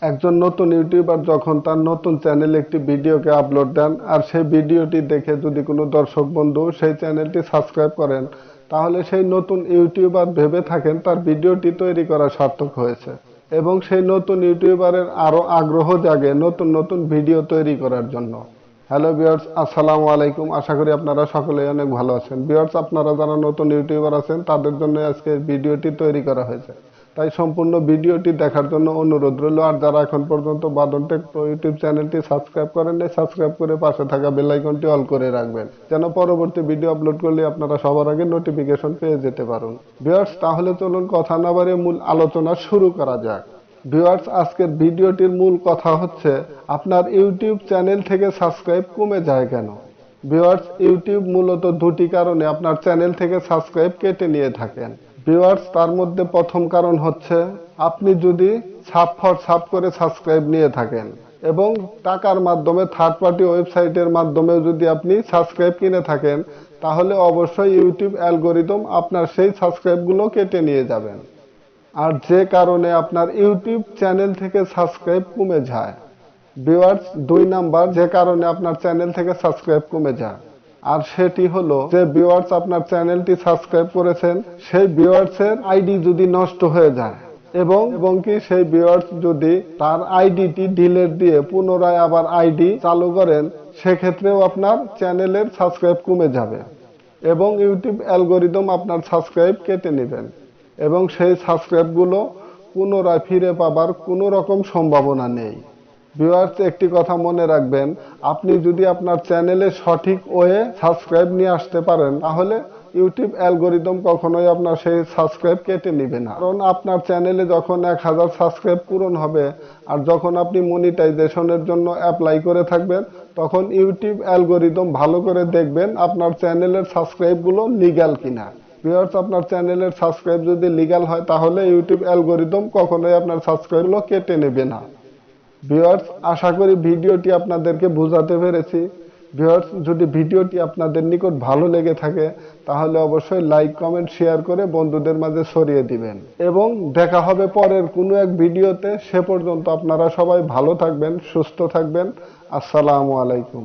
একজন নতুন ইউটিউবার যখন তার নতুন চ্যানেলে একটি ভিডিওকে আপলোড দেন আর সেই ভিডিওটি দেখে যদি কোনো দর্শক বন্ধু সেই চ্যানেলটি সাবস্ক্রাইব করেন, তাহলে সেই নতুন ইউটিউবার ভেবে থাকেন তার ভিডিওটি তৈরি করা সার্থক হয়েছে এবং সেই নতুন ইউটিউবারের আরো আগ্রহ জাগে নতুন নতুন ভিডিও তৈরি করার জন্য। হ্যালো ভিউয়ার্স, আসসালামু আলাইকুম। আশা করি আপনারা সকলেই অনেক ভালো আছেন। ভিউয়ার্স, আপনারা যারা নতুন ইউটিউবার আছেন তাদের জন্য আজকে ভিডিওটি তৈরি করা হয়েছে, তাই সম্পূর্ণ ভিডিওটি দেখার জন্য অনুরোধ রইল। আর যারা এখন পর্যন্ত বাদন টেক প্রো ইউটিউব চ্যানেলটি সাবস্ক্রাইব করেন নাই, সাবস্ক্রাইব করে পাশে থাকা বেল আইকনটি অল করে রাখবেন, যেন পরবর্তী ভিডিও আপলোড করলে আপনারা সবার আগে নোটিফিকেশন পেয়ে যেতে পারেন। ভিউয়ার্স, তাহলে চলুন কথা না বাড়িয়ে মূল আলোচনা শুরু করা যাক। ভিউয়ার্স, আজকের ভিডিওটির মূল কথা হচ্ছে আপনার ইউটিউব চ্যানেল থেকে সাবস্ক্রাইব কমে যায় কেন। ভিউয়ার্স, ইউটিউব মূলত দুটি কারণে আপনার চ্যানেল থেকে সাবস্ক্রাইব কেটে নিয়ে থাকেন। ভিউয়ার্স, তার মধ্যে প্রথম কারণ হচ্ছে আপনি যদি সাব ফর সাব করে সাবস্ক্রাইব নিয়ে থাকেন এবং টাকার মাধ্যমে থার্ড পার্টি ওয়েবসাইটের মাধ্যমে যদি আপনি সাবস্ক্রাইব কিনে থাকেন, তাহলে অবশ্যই ইউটিউব অ্যালগোরিদম আপনার সেই সাবস্ক্রাইবগুলো কেটে নিয়ে যাবেন। আর যে কারণে আপনার ইউটিউব চ্যানেল থেকে সাবস্ক্রাইব কমে যায়। ভিউয়ার্স, 2 নাম্বার যে কারণে আপনার চ্যানেল থেকে সাবস্ক্রাইব কমে যায়, আর সেটি হলো যে ভিউয়ার্স আপনার চ্যানেলটি সাবস্ক্রাইব করেছেন, সেই ভিউয়ার্সের আইডি যদি নষ্ট হয়ে যায় এবং কি সেই ভিউয়ার্স যদি তার আইডিটি ডিলিট দিয়ে পুনরায় আবার আইডি চালু করেন, সেক্ষেত্রেও আপনার চ্যানেলের সাবস্ক্রাইব কমে যাবে এবং ইউটিউব অ্যালগোরিদম আপনার সাবস্ক্রাইব কেটে নেবেন এবং সেই সাবস্ক্রাইবগুলো পুনরায় ফিরে পাবার কোনো রকম সম্ভাবনা নেই। ভিউয়ার্স, একটি কথা মনে রাখবেন, আপনি যদি আপনার চ্যানেলে সঠিক ওয়ে সাবস্ক্রাইব নিয়ে আসতে পারেন, তাহলে ইউটিউব অ্যালগোরিদম কখনোই আপনার সেই সাবস্ক্রাইব কেটে নেবে না। কারণ আপনার চ্যানেলে যখন 1000 সাবস্ক্রাইব পূরণ হবে আর যখন আপনি মনিটাইজেশনের জন্য অ্যাপ্লাই করে থাকবেন, তখন ইউটিউব অ্যালগোরিদম ভালো করে দেখবেন আপনার চ্যানেলের সাবস্ক্রাইবগুলো লিগ্যাল কিনা। ভিউয়ার্স, আপনার চ্যানেলের সাবস্ক্রাইব যদি লিগ্যাল হয়, তাহলে ইউটিউব অ্যালগোরিদম কখনোই আপনার সাবস্ক্রাইবগুলো কেটে নেবে না। ভিউয়ার্স, আশা করি ভিডিওটি আপনাদেরকে বোঝাতে পেরেছি। ভিউয়ার্স, যদি ভিডিওটি আপনাদের নিকট ভালো লেগে থাকে, তাহলে অবশ্যই লাইক, কমেন্ট, শেয়ার করে বন্ধুদের মাঝে ছড়িয়ে দিবেন এবং দেখা হবে পরের কোনো এক ভিডিওতে। সে পর্যন্ত আপনারা সবাই ভালো থাকবেন, সুস্থ থাকবেন। আসসালামু আলাইকুম।